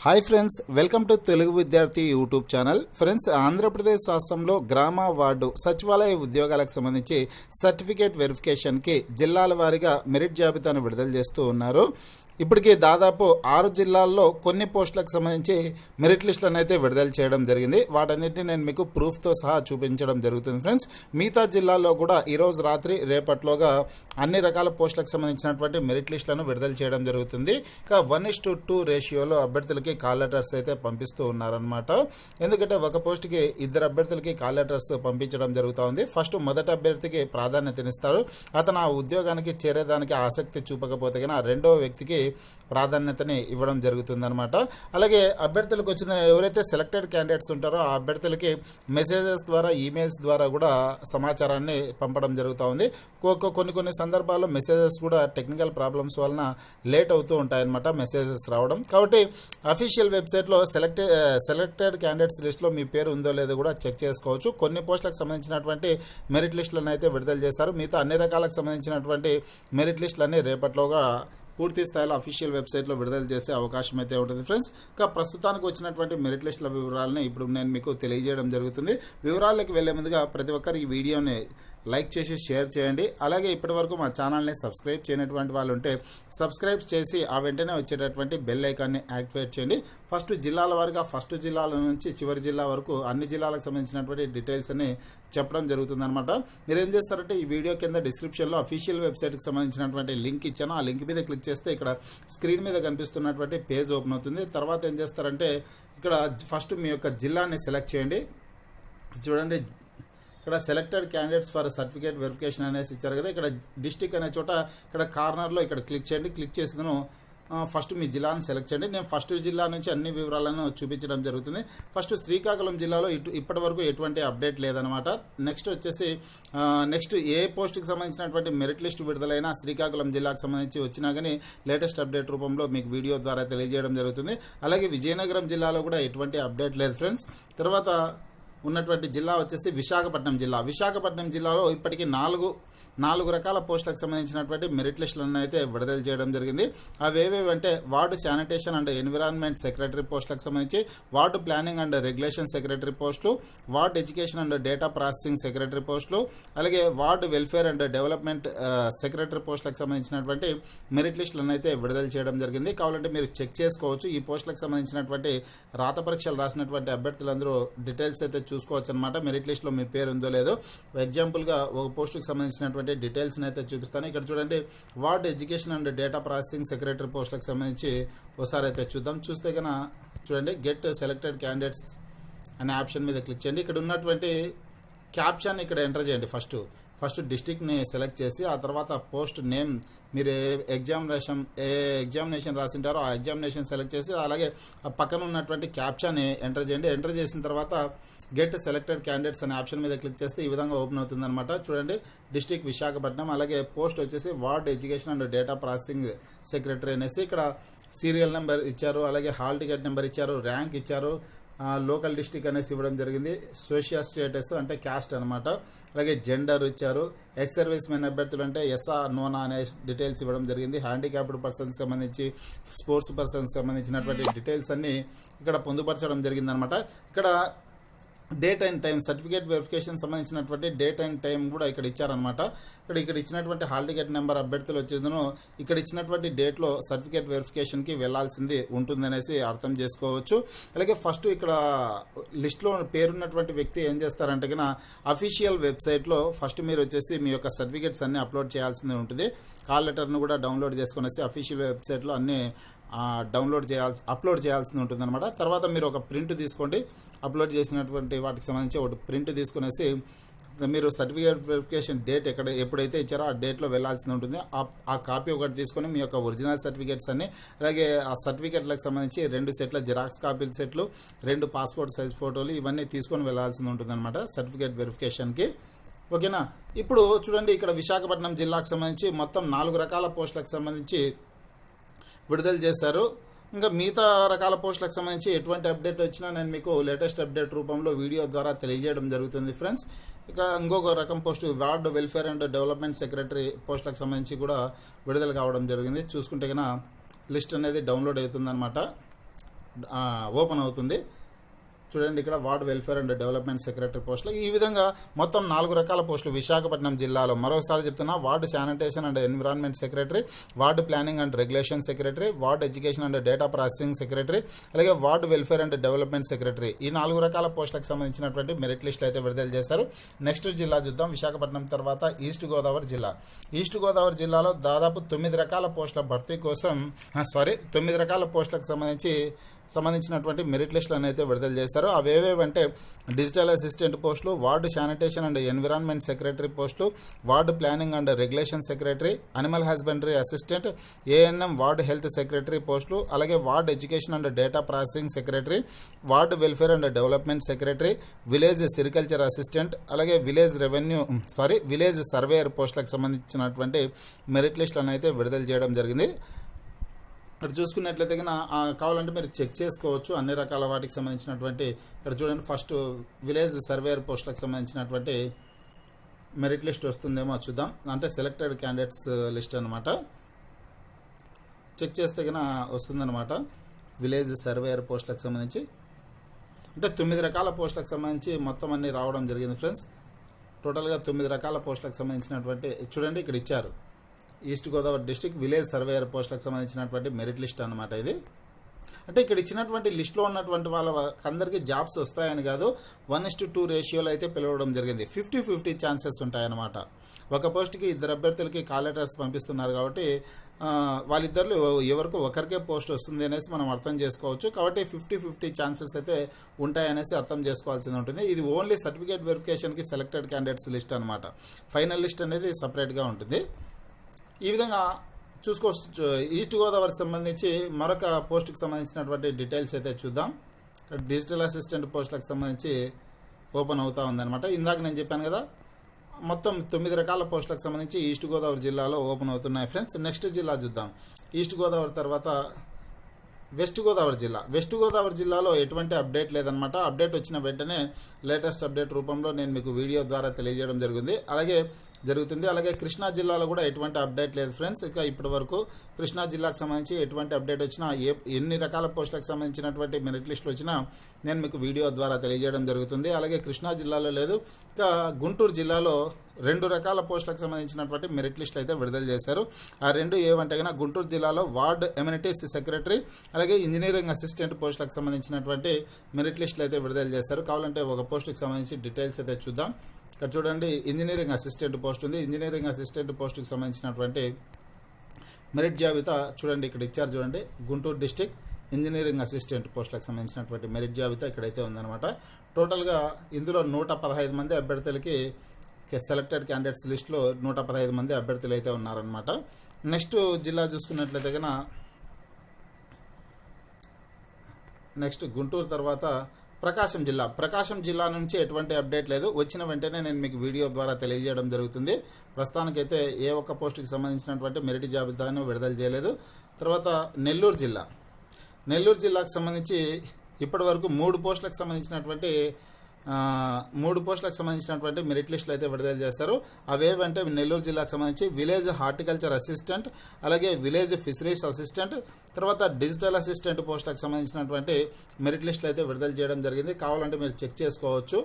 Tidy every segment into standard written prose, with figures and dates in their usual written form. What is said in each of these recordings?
Hi friends, welcome to Telugu విద్యార్థి YouTube channel. Friends, Andhra Pradesh రాష్ట్రంలో గ్రామ వార్డు సచివాలయ ఉద్యోగాలకు సంబంధించి సర్టిఫికేట్ వెరిఫికేషన్కి జిల్లాల వారీగా మెరిట్ జాబితాను విడుదల చేస్తూ ఉన్నారు. ఇప్పటికీ దాదాపు 6 జిల్లాల్లో కొన్ని పోస్టులకు సంబంధించి మెరిట్ లిస్టులను అయితే విడుదల చేయడం జరిగింది. వాటన్నిటిని నేను మీకు ప్రూఫ్తో సహా చూపించడం జరుగుతుంది. ఫ్రెండ్స్, మిగతా జిల్లాల్లో కూడా ఈరోజు రాత్రి రేపట్లోగా అన్ని రకాల పోస్టులకు సంబంధించినటువంటి మెరిట్ లిస్టులను విడుదల చేయడం జరుగుతుంది. ఇక 1:2 రేషియోలో అభ్యర్థులకి కాల్ లెటర్స్ అయితే పంపిస్తూ ఉన్నారనమాట. ఎందుకంటే ఒక పోస్టుకి 2 అభ్యర్థులకి కాల్ లెటర్స్ పంపించడం జరుగుతూ ఉంది. ఫస్ట్ మొదటి అభ్యర్థికి ప్రాధాన్యతనిస్తారు. అతను ఆ ఉద్యోగానికి చేరేదానికి ఆసక్తి చూపకపోతే కానీ రెండో వ్యక్తికి ప్రాధాన్యతని ఇవ్వడం జరుగుతుందన్నమాట. అలాగే అభ్యర్థులకు వచ్చిన ఎవరైతే సెలెక్టెడ్ క్యాండిడేట్స్ ఉంటారో ఆ అభ్యర్థులకి మెసేజెస్ ద్వారా, ఈమెయిల్స్ ద్వారా కూడా సమాచారాన్ని పంపడం జరుగుతూ ఉంది. కొన్ని సందర్భాల్లో మెసేజెస్ కూడా టెక్నికల్ ప్రాబ్లమ్స్ వలన లేట్ అవుతూ ఉంటాయన్నమాట మెసేజెస్ రావడం. కాబట్టి అఫీషియల్ వెబ్సైట్లో సెలెక్టెడ్ క్యాండిడేట్స్ లిస్ట్లో మీ పేరు ఉందో లేదో కూడా చెక్ చేసుకోవచ్చు. కొన్ని పోస్టులకు సంబంధించినటువంటి మెరిట్ లిస్టులను అయితే విడుదల చేశారు. మిగతా అన్ని రకాలకు సంబంధించినటువంటి మెరిట్ లిస్టులన్నీ రేపట్లోగా పూర్తి స్థాయిలో అఫీషియల్ వెబ్సైట్లో విడుదల చేసే అవకాశం అయితే ఉంటుంది. ఫ్రెండ్స్, ఇంకా ప్రస్తుతానికి వచ్చినటువంటి మెరిట్ లిస్టుల వివరాలను ఇప్పుడు నేను మీకు తెలియజేయడం జరుగుతుంది. వివరాల్లోకి వెళ్లే ముందుగా ప్రతి ఒక్కరు ఈ వీడియోని లైక్ చేసి షేర్ చేయండి. అలాగే ఇప్పటివరకు మా ఛానల్ని సబ్స్క్రైబ్ చేయనటువంటి వాళ్ళు ఉంటే సబ్స్క్రైబ్ చేసి ఆ వెంటనే వచ్చేటటువంటి బెల్ ఐకాన్ని యాక్టివేట్ చేయండి. ఫస్ట్ జిల్లాల వారిగా ఫస్ట్ జిల్లాల నుంచి చివరి జిల్లా వరకు అన్ని జిల్లాలకు సంబంధించినటువంటి డీటెయిల్స్ అని చెప్పడం జరుగుతుందన్నమాట. మీరు ఏం చేస్తారంటే ఈ వీడియో కింద డిస్క్రిప్షన్లో అఫీషియల్ వెబ్సైట్కి సంబంధించినటువంటి లింక్ ఇచ్చాను. ఆ లింక్ మీద క్లిక్ చేస్తే ఇక్కడ స్క్రీన్ మీద కనిపిస్తున్నటువంటి పేజ్ ఓపెన్ అవుతుంది. తర్వాత ఏం చేస్తారంటే ఇక్కడ ఫస్ట్ మీ యొక్క జిల్లాని సెలెక్ట్ చేయండి. చూడండి, ఇక్కడ selected candidates for certificate verification అనేసి ఇచ్చారు కదా. ఇక్కడ డిస్టిక్ అనే చోట ఇక్కడ కార్నర్లో ఇక్కడ క్లిక్ చేయండి. క్లిక్ చేసిన ఫస్ట్ మీ జిల్లాను సెలెక్ట్ చేయండి. నేను ఫస్ట్ జిల్లా నుంచి అన్ని వివరాలను చూపించడం జరుగుతుంది. ఫస్ట్ శ్రీకాకుళం జిల్లాలో ఇప్పటి వరకు ఎటువంటి అప్డేట్ లేదనమాట. నెక్స్ట్ ఏ పోస్టుకి సంబంధించినటువంటి మెరిట్ లిస్ట్ విడుదలైనా శ్రీకాకుళం జిల్లాకు సంబంధించి వచ్చినా కానీ లేటెస్ట్ అప్డేట్ రూపంలో మీకు వీడియో ద్వారా తెలియజేయడం జరుగుతుంది. అలాగే విజయనగరం జిల్లాలో కూడా ఎటువంటి అప్డేట్ లేదు ఫ్రెండ్స్. తర్వాత ఉన్నటువంటి జిల్లా వచ్చేసి విశాఖపట్నం జిల్లా. విశాఖపట్నం జిల్లాలో ఇప్పటికీ నాలుగు రకాల పోస్టులకు సంబంధించినటువంటి మెరిట్ లిస్టులను అయితే విడుదల చేయడం జరిగింది. అవి ఏవేవంటే ward sanitation and environment secretary పోస్టులకు సంబంధించి, ward planning and regulation secretary పోస్టులు, ward education and data processing secretary పోస్టులు, అలాగే ward welfare and development secretary పోస్టులకు సంబంధించినటువంటి మెరిట్ లిస్టులను అయితే విడుదల చేయడం జరిగింది. కావాలంటే మీరు చెక్ చేసుకోవచ్చు. ఈ పోస్టులకు సంబంధించినటువంటి రాత పరీక్షలు రాసినటువంటి అభ్యర్థులందరూ డీటెయిల్స్ అయితే చూసుకోవచ్చు అనమాట. మెరిట్ లిస్టులో మీ పేరు ఉందో లేదో. ఎగ్జాంపుల్గా ఒక పోస్టుకు సంబంధించినటువంటి డీటెయిల్స్ అయితే చూపిస్తాను. ఇక్కడ చూడండి, ward education and data processing secretary పోస్టులకు సంబంధించి ఒకసారి అయితే చూద్దాం. చూస్తే కన్నా చూడండి, గెట్ సెలెక్టెడ్ క్యాండిడేట్స్ అనే ఆప్షన్ మీద క్లిక్ చేయండి. ఇక్కడ ఉన్నటువంటి క్యాప్షన్ ఇక్కడ ఎంటర్ చేయండి. ఫస్ట్ డిస్ట్రిక్ట్ని సెలెక్ట్ చేసి ఆ తర్వాత పోస్ట్ నేమ్, మీరు ఏ ఎగ్జామినేషన్ రాసింటారో ఆ ఎగ్జామినేషన్ సెలెక్ట్ చేసి అలాగే ఆ పక్కన ఉన్నటువంటి క్యాప్షన్ ఎంటర్ చేయండి. ఎంటర్ చేసిన తర్వాత గెట్ సెలెక్టెడ్ క్యాండిడేట్స్ అనే ఆప్షన్ మీద క్లిక్ చేస్తే ఈ విధంగా ఓపెన్ అవుతుంది అనమాట. చూడండి, డిస్ట్రిక్ట్ విశాఖపట్నం, అలాగే పోస్ట్ వచ్చేసి ward education and data processing secretary అనేసి ఇక్కడ సీరియల్ నెంబర్ ఇచ్చారు, అలాగే హాల్ టికెట్ నెంబర్ ఇచ్చారు, ర్యాంక్ ఇచ్చారు, లోకల్ డిస్ట్రిక్ట్ అనేసి ఇవ్వడం జరిగింది, సోషల్ స్టేటస్ అంటే క్యాస్ట్ అనమాట, అలాగే జెండర్ ఇచ్చారు, ఎక్స్ సర్వీస్ మెన్ అభ్యర్థులు అంటే ఎస్ఆ నోనా అనే డీటెయిల్స్ ఇవ్వడం జరిగింది, హ్యాండిక్యాప్డ్ పర్సన్స్ సంబంధించి, స్పోర్ట్స్ పర్సన్స్ సంబంధించినటువంటి డీటెయిల్స్ అన్ని ఇక్కడ పొందుపరచడం జరిగిందనమాట. ఇక్కడ date and time, certificate verification సంబంధించినటువంటి డేట్ అండ్ టైం కూడా ఇక్కడ ఇచ్చారనమాట. ఇక్కడ ఇచ్చినటువంటి హాల్ టికెట్ నెంబర్ అభ్యర్థులు వచ్చేందును ఇక్కడ ఇచ్చినటువంటి డేట్లో సర్టిఫికేట్ వెరిఫికేషన్కి వెళ్లాల్సింది ఉంటుందనేసి అర్థం చేసుకోవచ్చు. అలాగే ఫస్ట్ ఇక్కడ లిస్ట్లో పేరున్నటువంటి వ్యక్తి ఏం చేస్తారంటే కన్నా అఫీషియల్ వెబ్సైట్లో ఫస్ట్ మీరు వచ్చేసి మీ యొక్క సర్టిఫికేట్స్ అన్ని అప్లోడ్ చేయాల్సింది ఉంటుంది. కాల్ లెటర్ను కూడా డౌన్లోడ్ చేసుకునేసి అఫీషియల్ వెబ్సైట్లో అన్ని అప్లోడ్ చేయాల్సి ఉంటుందన్నమాట. తర్వాత మీరు ఒక ప్రింట్ తీసుకోండి. అప్లోడ్ చేసినటువంటి వాటికి సంబంధించి ఒక ప్రింట్ తీసుకునేసి మీరు సర్టిఫికేట్ వెరిఫికేషన్ డేట్ ఎప్పుడైతే ఇచ్చారో ఆ డేట్లో వెళ్లాల్సి ఉంటుంది. ఆ కాపీ ఒకటి తీసుకొని మీ యొక్క ఒరిజినల్ సర్టిఫికేట్స్ అన్ని, అలాగే ఆ సర్టిఫికేట్లకు సంబంధించి 2 సెట్ల జిరాక్స్ కాపీల సెట్లు, 2 పాస్పోర్ట్ సైజ్ ఫోటోలు ఇవన్నీ తీసుకొని వెళ్లాల్సి ఉంటుంది అనమాట సర్టిఫికేట్ వెరిఫికేషన్కి. ఓకేనా. ఇప్పుడు చూడండి, ఇక్కడ విశాఖపట్నం జిల్లాకు సంబంధించి మొత్తం 4 రకాల పోస్టులకు సంబంధించి విడుదల చేశారు. ఇంకా మిగతా రకాల పోస్టులకు సంబంధించి ఎటువంటి అప్డేట్ వచ్చినా నేను మీకు లేటెస్ట్ అప్డేట్ రూపంలో వీడియో ద్వారా తెలియజేయడం జరుగుతుంది ఫ్రెండ్స్. ఇక ఇంకొక రకం post ward welfare and development secretary పోస్టులకు సంబంధించి కూడా విడుదల కావడం జరిగింది. చూసుకుంటే కన్నా లిస్ట్ అనేది డౌన్లోడ్ అవుతుందన్నమాట. ఓపెన్ అవుతుంది. చూడండి ఇక్కడ ward welfare and development secretary పోస్టులు. ఈ విధంగా మొత్తం 4 రకాల పోస్టులు విశాఖపట్నం జిల్లాలో. మరోసారి చెప్తున్నా, ward sanitation and environment secretary, ward planning and regulation secretary, ward education and data processing secretary, అలాగే ward welfare and development secretary. ఈ 4 రకాల పోస్టులకు సంబంధించినటువంటి మెరిట్ లిస్టులు అయితే విడుదల చేశారు. నెక్స్ట్ జిల్లా చూద్దాం. విశాఖపట్నం తర్వాత ఈస్ట్ గోదావరి జిల్లా. ఈస్ట్ గోదావరి జిల్లాలో దాదాపు 9 రకాల పోస్టుల భర్తీ కోసం 9 రకాల పోస్టులకు సంబంధించినటువంటి మెరిట్ లిస్టులను అయితే విడుదల చేశారు. అవేవేవంటే డిజిటల్ అసిస్టెంట్ పోస్టులు, ward sanitation and environment secretary పోస్టులు, ward planning and regulation secretary, animal husbandry assistant, ANM ward health secretary పోస్టులు, అలాగే ward education and data processing secretary, ward welfare and development secretary, village sericulture assistant, అలాగే village surveyor పోస్టులకు సంబంధించినటువంటి merit లిస్టులను అయితే విడుదల చేయడం జరిగింది. ఇక్కడ చూసుకున్నట్లయితే కావాలంటే మీరు చెక్ చేసుకోవచ్చు అన్ని రకాల వాటికి సంబంధించినటువంటి. ఇక్కడ చూడండి, ఫస్ట్ విలేజ్ సర్వేయర్ పోస్టులకు సంబంధించినటువంటి మెరిట్ లిస్ట్ వస్తుందేమో చూద్దాం. అంటే సెలెక్టెడ్ క్యాండిడేట్స్ లిస్ట్ అనమాట. చెక్ చేస్తే వస్తుందన్నమాట. విలేజ్ సర్వేయర్ పోస్టులకు సంబంధించి అంటే 9 రకాల పోస్టులకు సంబంధించి మొత్తం అన్ని రావడం జరిగింది ఫ్రెండ్స్. టోటల్గా 9 రకాల పోస్టులకు సంబంధించినటువంటి చూడండి ఇక్కడ ఇచ్చారు. East Godavari district village surveyor పోస్టులకు సంబంధించినటువంటి మెరిట్ లిస్ట్ అనమాట ఇది. అంటే ఇక్కడ ఇచ్చినటువంటి లిస్టులో ఉన్నటువంటి వాళ్ళందరికీ జాబ్స్ వస్తాయని కాదు, 1:2 రేషియోలో అయితే పిలవడం జరిగింది. 50-50 ఛాన్సెస్ ఉంటాయన్నమాట. ఒక పోస్ట్కి 2 అభ్యర్థులకి కాల్ లెటర్స్ పంపిస్తున్నారు కాబట్టి వాళ్ళిద్దరు ఎవరికి ఒకరికే పోస్ట్ వస్తుంది అనేసి మనం అర్థం చేసుకోవచ్చు. కాబట్టి 50-50 ఛాన్సెస్ అయితే ఉంటాయనేసి అర్థం చేసుకోవాల్సింది ఉంటుంది. ఇది ఓన్లీ సర్టిఫికేట్ వెరిఫికేషన్కి సెలెక్టెడ్ క్యాండిడేట్స్ లిస్ట్ అనమాట. ఫైనల్ లిస్ట్ అనేది సపరేట్గా ఉంటుంది. ఈ విధంగా చూసుకోవచ్చు. ఈస్ట్ గోదావరికి సంబంధించి మరొక పోస్టుకు సంబంధించినటువంటి డీటెయిల్స్ అయితే చూద్దాం. డిజిటల్ అసిస్టెంట్ పోస్టులకు సంబంధించి ఓపెన్ అవుతా ఉందన్నమాట. ఇందాక నేను చెప్పాను కదా, మొత్తం 9 రకాల పోస్టులకు సంబంధించి ఈస్ట్ గోదావరి జిల్లాలో ఓపెన్ అవుతున్నాయి ఫ్రెండ్స్. నెక్స్ట్ జిల్లా చూద్దాం. ఈస్ట్ గోదావరి తర్వాత వెస్ట్ గోదావరి జిల్లా. వెస్ట్ గోదావరి జిల్లాలో ఎటువంటి అప్డేట్ లేదనమాట. అప్డేట్ వచ్చిన వెంటనే లేటెస్ట్ అప్డేట్ రూపంలో నేను మీకు వీడియో ద్వారా తెలియజేయడం జరుగుతుంది. అలాగే కృష్ణా జిల్లాలో కూడా ఎటువంటి అప్డేట్ లేదు ఫ్రెండ్స్. ఇక ఇప్పటి వరకు కృష్ణా జిల్లాకు సంబంధించి ఎటువంటి అప్డేట్ వచ్చినా, ఎన్ని రకాల పోస్టులకు సంబంధించినటువంటి మెరిట్ లిస్టులు వచ్చినా నేను మీకు వీడియో ద్వారా తెలియజేయడం జరుగుతుంది. అలాగే కృష్ణా జిల్లాలో లేదు. ఇక గుంటూరు జిల్లాలో 2 రకాల పోస్టులకు సంబంధించినటువంటి మెరిట్ లిస్టులు అయితే విడుదల చేశారు. ఆ 2 ఏవంటే గుంటూరు జిల్లాలో వార్డ్ ఎమ్యూనిటీస్ సెక్రటరీ, అలాగే ఇంజనీరింగ్ అసిస్టెంట్ పోస్టులకు సంబంధించినటువంటి మెరిట్ లిస్టులు అయితే విడుదల చేశారు. కావాలంటే ఒక పోస్టుకు సంబంధించి డీటెయిల్స్ అయితే చూద్దాం. ఇక్కడ చూడండి, ఇంజనీరింగ్ అసిస్టెంట్ పోస్ట్ ఉంది. ఇంజనీరింగ్ అసిస్టెంట్ పోస్టుకు సంబంధించినటువంటి మెరిట్ జాబితా చూడండి ఇక్కడ ఇచ్చారు. చూడండి, గుంటూరు డిస్టిక్ ఇంజనీరింగ్ అసిస్టెంట్ పోస్టులకు సంబంధించినటువంటి మెరిట్ జాబితా ఇక్కడైతే ఉందన్నమాట. టోటల్గా ఇందులో 115 మంది అభ్యర్థులకి సెలెక్టెడ్ క్యాండిడేట్స్ లిస్టులో 115 మంది అభ్యర్థులు అయితే ఉన్నారనమాట. నెక్స్ట్ జిల్లా చూసుకున్నట్లయితే నెక్స్ట్ గుంటూరు తర్వాత ప్రకాశం జిల్లా నుంచి ఎటువంటి అప్డేట్ లేదు. వచ్చిన వెంటనే నేను మీకు వీడియో ద్వారా తెలియజేయడం జరుగుతుంది. ప్రస్తుతానికైతే ఏ ఒక్క పోస్టుకి సంబంధించినటువంటి మెరిట్ జాబితాను విడుదల చేయలేదు. తర్వాత నెల్లూరు జిల్లాకు సంబంధించి ఇప్పటి వరకు 3 పోస్టులకు సంబంధించినటువంటి మెరిట్ లిస్టులు అయితే విడుదల చేస్తారు. అవేవంటే నెల్లూరు జిల్లాకు సంబంధించి విలేజ్ హార్టికల్చర్ అసిస్టెంట్, అలాగే విలేజ్ ఫిషరీస్ అసిస్టెంట్, తర్వాత డిజిటల్ అసిస్టెంట్ పోస్టులకు సంబంధించినటువంటి మెరిట్ లిస్టులు అయితే విడుదల చేయడం జరిగింది. కావాలంటే మీరు చెక్ చేసుకోవచ్చు.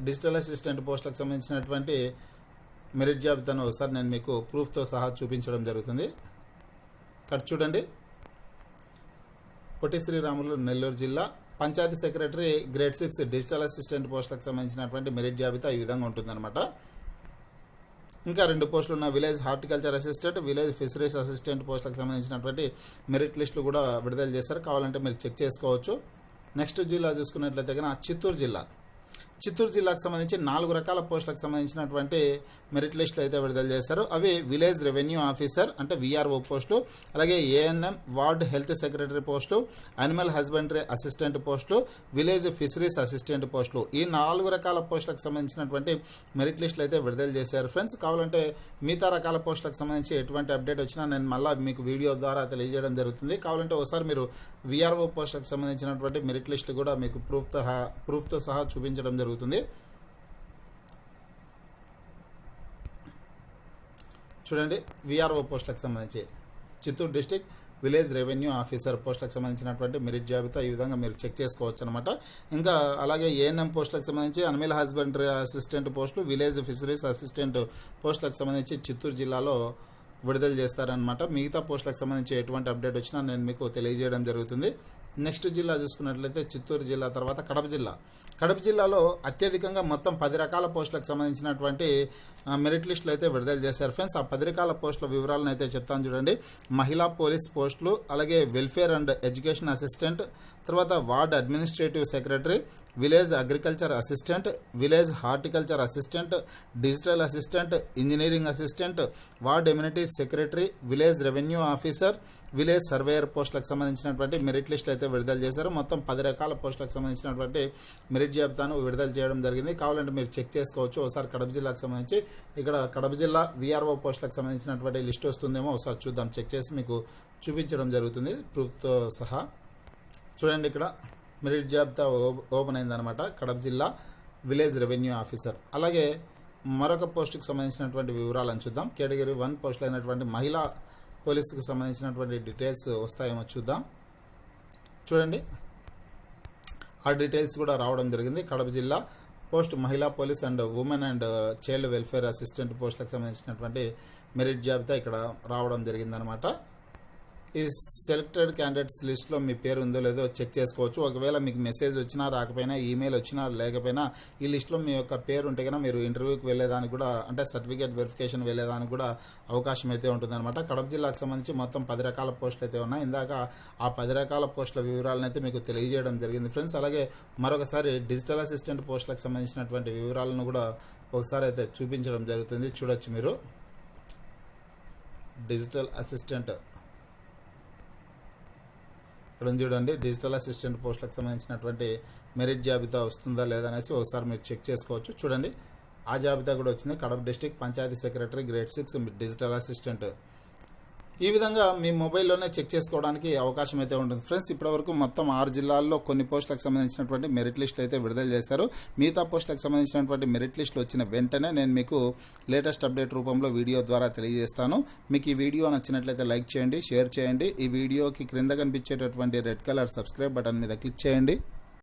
డిజిటల్ అసిస్టెంట్ పోస్టులకు సంబంధించినటువంటి మెరిట్ జాబితాను ఒకసారి నేను మీకు ప్రూఫ్తో సహా చూపించడం జరుగుతుంది. ఇక్కడ చూడండి, పొట్టి శ్రీరాములు నెల్లూరు జిల్లా panchayat secretary grade 6 digital assistant పోస్టులకు సంబంధించినటువంటి మెరిట్ జాబితా ఈ విధంగా ఉంటుందన్నమాట. ఇంకా 2 పోస్టులు ఉన్న village horticulture assistant, village fisheries assistant పోస్టులకు సంబంధించినటువంటి మెరిట్ లిస్టులు కూడా విడుదల చేశారు. కావాలంటే మీరు చెక్ చేసుకోవచ్చు. నెక్స్ట్ జిల్లా చూసుకున్నట్లయితే చిత్తూరు జిల్లాకు సంబంధించి 4 రకాల పోస్టులకు సంబంధించినటువంటి మెరిట్ లిస్టులు అయితే విడుదల చేశారు. అవి విలేజ్ రెవెన్యూ ఆఫీసర్ అంటే విఆర్ఓ పోస్టు, అలాగే ANM ward health secretary post, animal husbandry assistant post, village fisheries assistant పోస్టులు. ఈ 4 రకాల పోస్టులకు సంబంధించినటువంటి మెరిట్ లిస్టులు అయితే విడుదల చేశారు ఫ్రెండ్స్. కావాలంటే మిగతా రకాల పోస్టులకు సంబంధించి ఎటువంటి అప్డేట్ వచ్చినా నేను మళ్ళీ మీకు వీడియో ద్వారా తెలియజేయడం జరుగుతుంది. కావాలంటే ఒకసారి మీరు విఆర్ఓ పోస్టులకు సంబంధించినటువంటి మెరిట్ లిస్టులు కూడా మీకు ప్రూఫ్తో సహా చూపించడం జరుగుతుంది. చూడండి, విఆర్ఓ పోస్టులకు సంబంధించి Chittoor district village revenue officer పోస్టులకు సంబంధించినటువంటి మెరిట్ జాబితా ఈ విధంగా మీరు చెక్ చేసుకోవచ్చు అనమాట. ఇంకా అలాగే ఏఎన్ఎం పోస్టులకు సంబంధించి అనిమల్ హస్బెండరీ అసిస్టెంట్ పోస్టులు, విలేజ్ ఫిషరీస్ అసిస్టెంట్ పోస్టులకు సంబంధించి చిత్తూరు జిల్లాలో విడుదల చేస్తారనమాట. మిగతా పోస్టులకు సంబంధించి ఎటువంటి అప్డేట్ వచ్చినా నేను మీకు తెలియజేయడం జరుగుతుంది. నెక్స్ట్ జిల్లా చూసుకున్నట్లయితే చిత్తూరు జిల్లా తర్వాత కడప జిల్లా. కడప జిల్లాలో అత్యధికంగా మొత్తం 10 రకాల పోస్టులకు సంబంధించినటువంటి మెరిట్ లిస్టులు అయితే విడుదల చేశారు ఫ్రెండ్స్. ఆ 10 రకాల పోస్టుల వివరాలను అయితే చెప్తాను చూడండి. మహిళా పోలీస్ పోస్టులు, అలాగే వెల్ఫేర్ అండ్ ఎడ్యుకేషన్ అసిస్టెంట్, తర్వాత ward administrative secretary, village agriculture assistant, village horticulture assistant, digital assistant, engineering assistant, ward amenities secretary, village revenue officer, village surveyor పోస్టులకు సంబంధించినటువంటి మెరిట్ లిస్టులు అయితే విడుదల చేశారు. మొత్తం 10 రకాల పోస్టులకు సంబంధించినటువంటి మెరిట్ జాబితాను విడుదల చేయడం జరిగింది. కావాలంటే మీరు చెక్ చేసుకోవచ్చు. ఒకసారి కడప జిల్లాకు సంబంధించి ఇక్కడ కడప జిల్లా విఆర్ఓ పోస్టులకు సంబంధించినటువంటి లిస్ట్ వస్తుందేమో ఒకసారి చూద్దాం. చెక్ చేసి మీకు చూపించడం జరుగుతుంది ప్రూఫ్తో సహా. చూడండి, ఇక్కడ మెరిట్ జాబితా ఓపెన్ అయిందనమాట. కడప జిల్లా విలేజ్ రెవెన్యూ ఆఫీసర్. అలాగే మరొక పోస్టుకు సంబంధించినటువంటి వివరాలను చూద్దాం. కేటగిరీ 1 పోస్టులు అయినటువంటి మహిళా పోలీసుకు సంబంధించినటువంటి డీటెయిల్స్ వస్తాయేమో చూద్దాం. చూడండి, ఆ డీటెయిల్స్ కూడా రావడం జరిగింది. కడప జిల్లా పోస్ట్ మహిళా police and women and child welfare assistant పోస్టులకు సంబంధించినటువంటి మెరిట్ జాబితా ఇక్కడ రావడం జరిగిందనమాట. ఈ సెలెక్టెడ్ క్యాండిడేట్స్ లిస్ట్లో మీ పేరు ఉందో లేదో చెక్ చేసుకోవచ్చు. ఒకవేళ మీకు మెసేజ్ వచ్చినా రాకపోయినా, ఈమెయిల్ వచ్చినా లేకపోయినా ఈ లిస్ట్లో మీ యొక్క పేరు ఉంటే కనుక మీరు ఇంటర్వ్యూకి వెళ్ళేదానికి కూడా, అంటే సర్టిఫికేట్ వెరిఫికేషన్ వెళ్ళేదానికి కూడా అవకాశం అయితే ఉంటుందన్నమాట. కడప జిల్లాకు సంబంధించి మొత్తం 10 రకాల పోస్టులు అయితే ఉన్నాయి. ఇందాక ఆ 10 రకాల పోస్టుల వివరాలను అయితే మీకు తెలియజేయడం జరిగింది ఫ్రెండ్స్. అలాగే మరొకసారి డిజిటల్ అసిస్టెంట్ పోస్టులకు సంబంధించినటువంటి వివరాలను కూడా ఒకసారి అయితే చూపించడం జరుగుతుంది. చూడొచ్చు మీరు. డిజిటల్ అసిస్టెంట్ ఇక్కడ చూడండి. డిజిటల్ అసిస్టెంట్ పోస్టులకు సంబంధించినటువంటి మెరిట్ జాబితా వస్తుందా లేదా అనేసి ఒకసారి మీరు చెక్ చేసుకోవచ్చు. చూడండి, ఆ జాబితా కూడా వచ్చింది. Kadapa district panchayat secretary grade 6 digital assistant. ఈ విధంగా మీ మొబైల్లోనే చెక్ చేసుకోవడానికి అవకాశం అయితే ఉంటుంది ఫ్రెండ్స్. ఇప్పటివరకు మొత్తం 6 జిల్లాల్లో కొన్ని పోస్టులకు సంబంధించినటువంటి మెరిట్ లిస్టులు అయితే విడుదల చేశారు. మిగతా పోస్టులకు సంబంధించినటువంటి మెరిట్ లిస్టులు వచ్చిన వెంటనే నేను మీకు లేటెస్ట్ అప్డేట్ రూపంలో వీడియో ద్వారా తెలియజేస్తాను. మీకు ఈ వీడియో నచ్చినట్లయితే లైక్ చేయండి, షేర్ చేయండి. ఈ వీడియోకి క్రింద కనిపించేటటువంటి రెడ్ కలర్ సబ్స్క్రైబ్ బటన్ మీద క్లిక్ చేయండి.